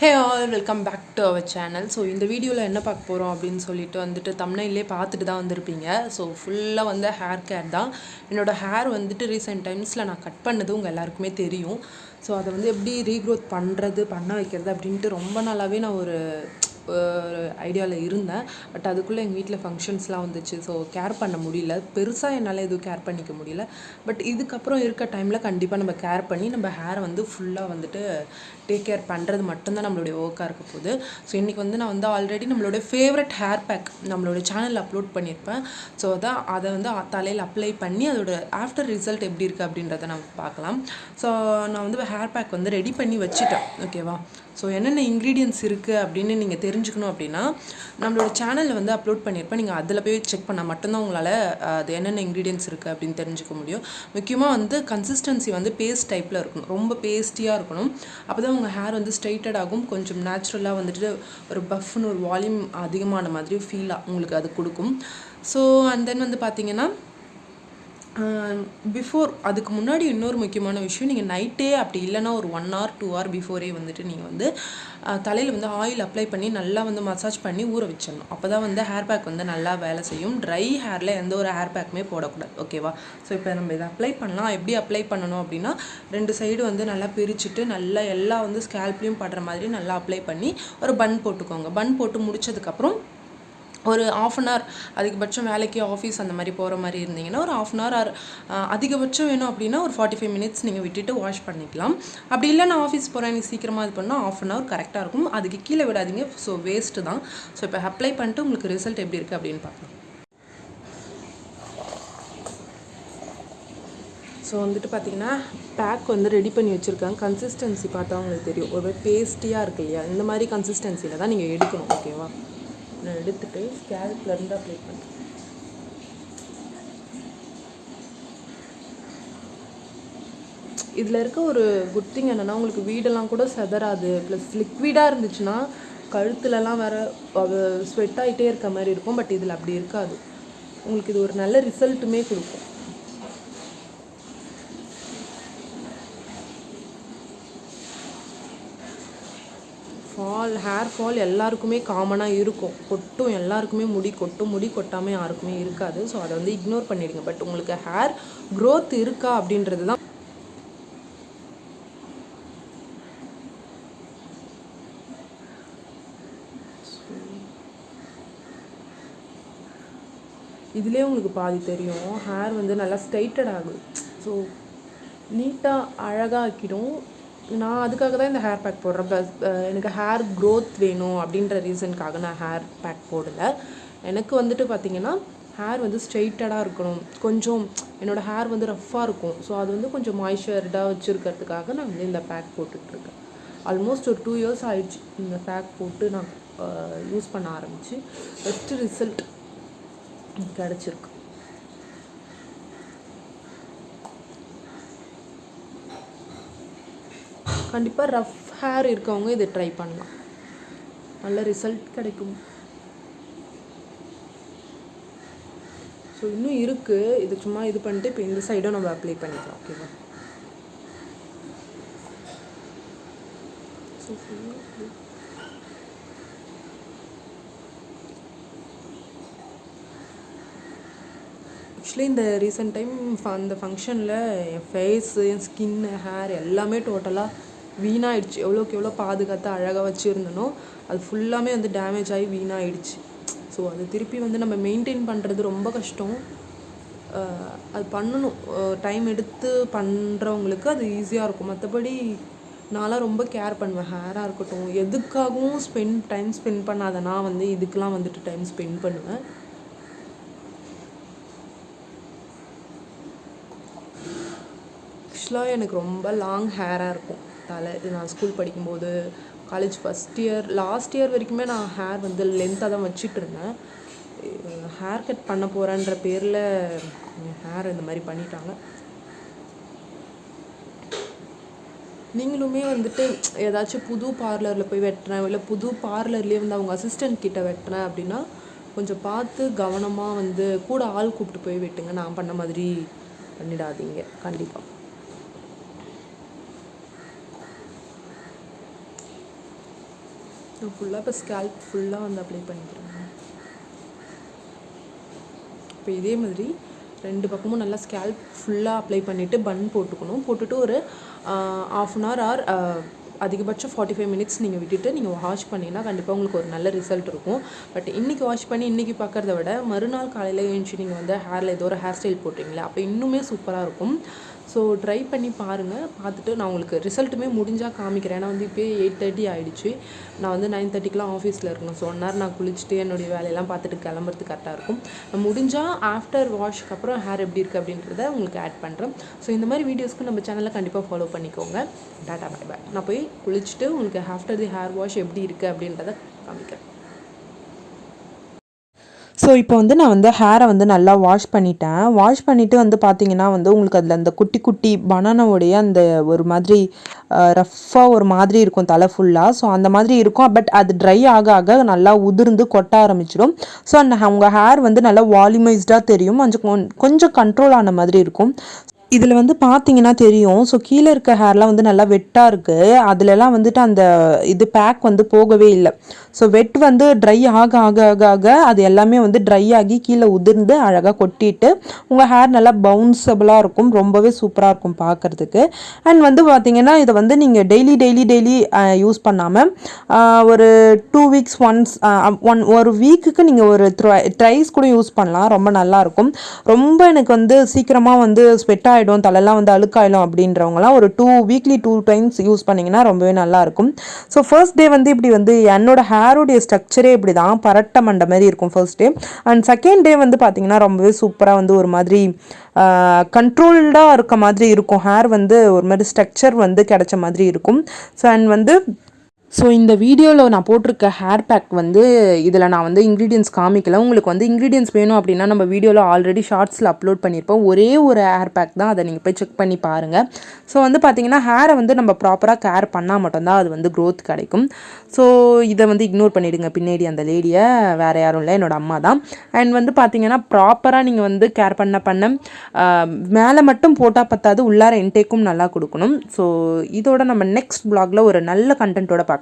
Hey all, welcome back to our channel. So இந்த வீடியோவில் என்ன பார்க்க போகிறோம் அப்படின்னு சொல்லிட்டு வந்துட்டு தம்ப்நெயிலே பார்த்துட்டு தான் வந்திருப்பீங்க. ஸோ ஃபுல்லாக வந்து ஹேர் கேர் தான். என்னோடய ஹேர் வந்துட்டு ரீசெண்ட் டைம்ஸில் நான் கட் பண்ணது உங்கள் எல்லாருக்குமே தெரியும். ஸோ அதை வந்து எப்படி ரீக்ரோத் பண்ணுறது பண்ண வைக்கிறது அப்படின்ட்டு ரொம்ப நாளாகவே நான் ஒரு ஐடியாவில் இருந்தேன். பட் அதுக்குள்ளே எங்கள் வீட்டில் ஃபங்க்ஷன்ஸ்லாம் வந்துச்சு. ஸோ கேர் பண்ண முடியல, பெருசாக என்னால் எதுவும் கேர் பண்ணிக்க முடியல. பட் இதுக்கப்புறம் இருக்க டைமில் கண்டிப்பாக நம்ம கேர் பண்ணி நம்ம ஹேரை வந்து ஃபுல்லாக வந்துட்டு டேக் கேர் பண்ணுறது மட்டும்தான் நம்மளுடைய ஒர்க்காக இருக்க போகுது. ஸோ இன்றைக்கி வந்து நான் வந்து ஆல்ரெடி நம்மளோட ஃபேவரட் ஹேர் பேக் நம்மளோட சேனலில் அப்லோட் பண்ணியிருப்பேன். ஸோ அதை வந்து தலையில் அப்ளை பண்ணி அதோட ஆஃப்டர் ரிசல்ட் எப்படி இருக்குது அப்படின்றத நம்ம பார்க்கலாம். ஸோ நான் வந்து ஹேர் பேக் வந்து ரெடி பண்ணி வச்சுட்டேன். ஓகேவா? ஸோ என்னென்ன இன்க்ரீடியன்ட்ஸ் இருக்குது அப்படின்னு நீங்கள் தெரிஞ்சுக்கணும் அப்படின்னா நம்மளோட சேனலில் வந்து அப்லோட் பண்ணியிருப்பேன். நீங்கள் அதில் போய் செக் பண்ணால் மட்டும்தான் உங்களால் அது என்னென்ன இன்க்ரீடியன்ட்ஸ் இருக்குது அப்படின்னு தெரிஞ்சுக்க முடியும். முக்கியமாக வந்து கன்சிஸ்டன்சி வந்து பேஸ்ட் டைப்பில் இருக்கணும், ரொம்ப பேஸ்டியாக இருக்கணும். அப்போ தான் உங்கள் ஹேர் வந்து ஸ்ட்ரைட்டட் ஆகும், கொஞ்சம் நேச்சுரலாக வந்துட்டு ஒரு பஃப்னு ஒரு வால்யூம் அதிகமான மாதிரி ஃபீலாக உங்களுக்கு அது கொடுக்கும். ஸோ அண்ட் தென் வந்து பார்த்திங்கன்னா பிஃபோர் அதுக்கு முன்னாடி இன்னொரு முக்கியமான விஷயம், நீங்கள் நைட்டே அப்படி இல்லைன்னா ஒரு 1 hour 2 hour பிஃபோரே வந்துட்டு நீங்கள் வந்து தலையில் வந்து ஆயில் அப்ளை பண்ணி நல்லா வந்து மசாஜ் பண்ணி ஊற வச்சிடணும். அப்போ தான் வந்து ஹேர் பேக் வந்து நல்லா வேலை செய்யும். ட்ரை ஹேரில் எந்த ஒரு ஹேர் பேக்குமே போடக்கூடாது. ஓகேவா? ஸோ இப்போ நம்ம இதை அப்ளை பண்ணலாம். எப்படி அப்ளை பண்ணணும் அப்படின்னா 2 சைடு வந்து நல்லா பிரிச்சுட்டு நல்லா எல்லாம் வந்து ஸ்கேல்ப்லேயும் படுற மாதிரி நல்லா அப்ளை பண்ணி ஒரு பன் போட்டுக்கோங்க. பன் போட்டு முடிச்சதுக்கப்புறம் ஒரு 1/2 hour, அதிகபட்சம் வேலைக்கு ஆஃபீஸ் அந்த மாதிரி போகிற மாதிரி இருந்தீங்கன்னா ஒரு 1/2 hour அதிகபட்சம் வேணும் அப்படின்னா ஒரு 45 minutes நீங்கள் விட்டுட்டு வாஷ் பண்ணிக்கலாம். அப்படி இல்லை நான் ஆஃபீஸ் போகிறேன் எனக்கு சீக்கிரமாக இது பண்ணால் 1/2 hour கரெக்டாக இருக்கும். அதுக்கு கீழே விடாதீங்க. ஸோ வேஸ்ட்டு தான். ஸோ இப்போ அப்ளை பண்ணிட்டு உங்களுக்கு ரிசல்ட் எப்படி இருக்குது அப்படின்னு பார்க்கலாம். ஸோ வந்துட்டு பார்த்தீங்கன்னா பேக் வந்து ரெடி பண்ணி வச்சுருக்காங்க. கன்சிஸ்டன்சி பார்த்தா உங்களுக்கு தெரியும், ஒரு பேஸ்டியாக இருக்கு இல்லையா? இந்த மாதிரி கன்சிஸ்டன்சியில் தான் நீங்கள் எடுக்கணும். ஓகேவா? நான் எடுத்துகிட்டு ஸ்கேல்ப்லேருந்து அப்ளை பண்ணுறேன். இதில் இருக்க ஒரு குட் திங் என்னென்னா உங்களுக்கு வீடெல்லாம் கூட செதறாது. ப்ளஸ் லிக்விடாக இருந்துச்சுன்னா கழுத்துலலாம் வேறு ஸ்வெட் ஆகிட்டே இருக்க மாதிரி இருக்கும். பட் இதில் அப்படி இருக்காது. உங்களுக்கு இது ஒரு நல்ல ரிசல்ட்டுமே கொடுக்கும். ஹேர் ஃபால் எல்லாருக்குமே காமனாக இருக்கும். கொட்டும், எல்லாருக்குமே முடி கொட்டும். முடி கொட்டாமல் யாருக்குமே இருக்காது. ஸோ அதை வந்து இக்னோர் பண்ணிடுங்க. பட் உங்களுக்கு ஹேர் க்ரோத் இருக்கா அப்படின்றது தான். இதுலேயே உங்களுக்கு பாதி தெரியும், ஹேர் வந்து நல்லா ஸ்ட்ரைட்டட் ஆகுது. ஸோ நீட்டாக அழகாக ஆக்கிடும். நான் அதுக்காக தான் இந்த ஹேர் பேக் போடுறேன். ப்ளஸ் எனக்கு ஹேர் க்ரோத் வேணும் அப்படின்ற ரீசனுக்காக நான் ஹேர் பேக் போடலை. எனக்கு வந்துட்டு பார்த்திங்கன்னா ஹேர் வந்து ஸ்ட்ரெயிட்டடாக இருக்கணும். கொஞ்சம் என்னோடய ஹேர் வந்து ரஃப்பாக இருக்கும். ஸோ அது வந்து கொஞ்சம் மாய்ஸ்சர்டாக வச்சுருக்கிறதுக்காக நான் வந்து இந்த பேக் போட்டுட்ருக்கேன். ஆல்மோஸ்ட் ஒரு 2 years ஆயிடுச்சு இந்த பேக் போட்டு நான் யூஸ் பண்ண ஆரம்பித்து. பெஸ்ட்டு ரிசல்ட் கிடச்சிருக்கு. கண்டிப்பாக ரஃப் ஹேர் இருக்கவங்க இதை ட்ரை பண்ணலாம், நல்ல ரிசல்ட் கிடைக்கும். ஸோ இன்னும் இருக்குது, இது சும்மா இது பண்ணிட்டு இப்போ இந்த சைடும் நம்ம அப்ளை பண்ணிக்கலாம். ஓகேவா? ஸோ ஆக்சுவலி இந்த ரீசெண்ட் டைம் அந்த ஃபங்க்ஷனில் என் ஃபேஸு, என் ஸ்கின்னு, ஹேர் எல்லாமே டோட்டலாக வீணாகிடுச்சு. எவ்வளோக்கு எவ்வளோ பாதுகாத்து அழகாக வச்சுருந்தனோ அது ஃபுல்லாமே வந்து டேமேஜ் ஆகி வீணாகிடுச்சு. ஸோ அது திருப்பி வந்து நம்ம மெயின்டைன் பண்ணுறது ரொம்ப கஷ்டம். அது பண்ணணும், டைம் எடுத்து பண்ணுறவங்களுக்கு அது ஈஸியாக இருக்கும். மற்றபடி நான்லாம் ரொம்ப கேர் பண்ணுவேன். ஹேராக இருக்கட்டும், எதுக்காகவும் டைம் ஸ்பெண்ட் பண்ணாத நான் வந்து இதுக்கெலாம் வந்துட்டு டைம் ஸ்பெண்ட் பண்ணுவேன். ஆக்சுவலாக எனக்கு ரொம்ப லாங் ஹேராக இருக்கும் தலை. நான் ஸ்கூல் படிக்கும்போது, college first year, last year வரைக்குமே நான் ஹேர் வந்து லென்த்தாக தான் வச்சுட்டு இருந்தேன். ஹேர் கட் பண்ண போகிறேன்ற பேரில் ஹேர் இந்த மாதிரி பண்ணிட்டாங்க. நீங்களுமே வந்துட்டு ஏதாச்சும் புது பார்லரில் போய் வெட்டுறேன், இல்லை புது பார்லர்லேயே வந்து அவங்க அசிஸ்டண்ட் கிட்ட வெட்டுறேன் அப்படின்னா கொஞ்சம் பார்த்து கவனமாக வந்து கூட ஆள் கூப்பிட்டு போய் வெட்டுங்க. நான் பண்ண மாதிரி பண்ணிடாதீங்க கண்டிப்பாக. நான் ஃபுல்லாக இப்போ ஸ்கேல்ப் ஃபுல்லாக வந்து அப்ளை பண்ணிக்கிறேன். இப்போ இதே மாதிரி 2 பக்கமும் நல்லா ஸ்கேல்ப் ஃபுல்லாக அப்ளை பண்ணிவிட்டு பன் போட்டுக்கணும். போட்டுட்டு ஒரு 1/2 hour ஆர் அதிகபட்சம் 45 minutes நீங்கள் விட்டுட்டு நீங்கள் வாஷ் பண்ணிங்கன்னா கண்டிப்பாக உங்களுக்கு ஒரு நல்ல ரிசல்ட் இருக்கும். பட் இன்றைக்கி வாஷ் பண்ணி இன்றைக்கி பார்க்குறத விட மறுநாள் காலையில் எழுந்துச்சி நீங்கள் வந்து ஹேரில் ஏதோ ஒரு ஹேர் ஸ்டைல் போட்டிங்களா அப்போ இன்னுமே சூப்பராக இருக்கும். ஸோ ட்ரை பண்ணி பாருங்கள். பார்த்துட்டு நான் உங்களுக்கு ரிசல்ட்டுமே முடிஞ்சால் காமிக்கிறேன். ஏன்னா வந்து இப்போயே 8:30 ஆகிடுச்சு. நான் வந்து 9:30க்கெலாம் ஆஃபீஸில் இருக்கணும். ஸோ 1 hour நான் குளிச்சுட்டு என்னுடைய வேலையெல்லாம் பார்த்துட்டு கிளம்புறதுக்கு கரெக்டாக இருக்கும். நான் முடிஞ்சால் ஆஃப்டர் வாஷ்க்கு அப்புறம் ஹேர் எப்படி இருக்குது அப்படின்றத உங்களுக்கு ஆட் பண்ணுறேன். ஸோ இந்த மாதிரி வீடியோஸ்க்கு நம்ம சேனலில் கண்டிப்பாக ஃபாலோ பண்ணிக்கோங்க. Tata bye bye. நான் போய் குளிச்சுட்டு உங்களுக்கு ஆஃப்டர் தி ஹேர் வாஷ் எப்படி இருக்குது அப்படின்றத காமிக்கிறேன். ஸோ இப்போ வந்து நான் வந்து ஹேரை வந்து நல்லா வாஷ் பண்ணிட்டேன். வாஷ் பண்ணிவிட்டு வந்து பார்த்திங்கன்னா வந்து உங்களுக்கு அதில் அந்த குட்டி குட்டி பனானாவுடைய அந்த ஒரு மாதிரி ரஃப்பாக ஒரு மாதிரி இருக்கும் தலை ஃபுல்லாக. ஸோ அந்த மாதிரி இருக்கும். பட் அது ட்ரை ஆக ஆக நல்லா உதிர்ந்து கொட்ட ஆரம்பிச்சிடும். ஸோ அந்த உங்கள் ஹேர் வந்து நல்லா வால்யூமைஸ்டாக தெரியும். கொஞ்சம் கண்ட்ரோல் ஆன மாதிரி இருக்கும். இதில் வந்து பார்த்தீங்கன்னா தெரியும். ஸோ கீழே இருக்க ஹேர்லாம் வந்து நல்லா வெட்டாக இருக்குது. அதிலலாம் வந்துட்டு அந்த இது பேக் வந்து போகவே இல்லை. ஸோ வெட் வந்து ட்ரை ஆக ஆக ஆக ஆக அது எல்லாமே வந்து ட்ரை ஆகி கீழே உதிர்ந்து அழகாக கொட்டிட்டு உங்கள் ஹேர் நல்லா பவுன்சபிளாக இருக்கும். ரொம்பவே சூப்பராக இருக்கும் பார்க்குறதுக்கு. அண்ட் வந்து பார்த்திங்கன்னா இதை வந்து நீங்கள் டெய்லி யூஸ் பண்ணாமல் ஒரு 2 weeks ஒன்ஸ் ஒரு வீக்குக்கு நீங்கள் ஒரு ட்ரைஸ் கூட யூஸ் பண்ணலாம். ரொம்ப நல்லாயிருக்கும். ரொம்ப எனக்கு வந்து சீக்கிரமாக வந்து ஸ்வெட் ஆகிடும், தலையெல்லாம் வந்து அழுக்காயிடும் அப்படின்றவங்களாம் ஒரு வீக்லி 2 times யூஸ் பண்ணிங்கன்னா ரொம்பவே நல்லாயிருக்கும். ஸோ ஃபர்ஸ்ட் டே வந்து இப்படி வந்து என்னோட ஹேருடைய ஸ்ட்ரக்சரே இப்படி தான் பரட்ட மண்டை மாதிரி இருக்கும் first day. And second day வந்து பார்த்திங்கன்னா ரொம்பவே சூப்பராக வந்து ஒரு மாதிரி கண்ட்ரோல்டாக இருக்க மாதிரி இருக்கும். ஹேர் வந்து ஒரு மாதிரி ஸ்ட்ரக்சர் வந்து கிடைச்ச மாதிரி இருக்கும். ஸோ அண்ட் வந்து இந்த வீடியோவில் நான் போட்டிருக்க ஹேர் பேக் வந்து இதில் நான் வந்து இன்க்ரீடியன்ஸ் காமிக்கல. உங்களுக்கு வந்து இன்க்ரீடியன்ஸ் வேணும் அப்படின்னா நம்ம வீடியோவில் ஆல்ரெடி ஷார்ட்ஸில் அப்லோட் பண்ணியிருப்போம். ஒரே ஒரு ஹேர் பேக் தான், அதை நீங்கள் போய் செக் பண்ணி பாருங்கள். ஸோ வந்து பார்த்திங்கன்னா ஹேரை வந்து நம்ம ப்ராப்பராக கேர் பண்ணால் மட்டும்தான் அது வந்து க்ரோத் கிடைக்கும். ஸோ இதை வந்து இக்னோர் பண்ணிவிடுங்க. பின்னாடி அந்த லேடியை வேறு யாரும் இல்லை, என்னோடய அம்மா தான். அண்ட் வந்து பார்த்திங்கன்னா ப்ராப்பராக நீங்கள் வந்து கேர் பண்ண மேலே மட்டும் போட்டால் பத்தாது, உள்ளார இன்டேக்கும் நல்லா கொடுக்கணும். ஸோ இதோட நம்ம நெக்ஸ்ட் வ்ளாகில் ஒரு நல்ல கண்டென்ட்டோட பார்க்கலாம்.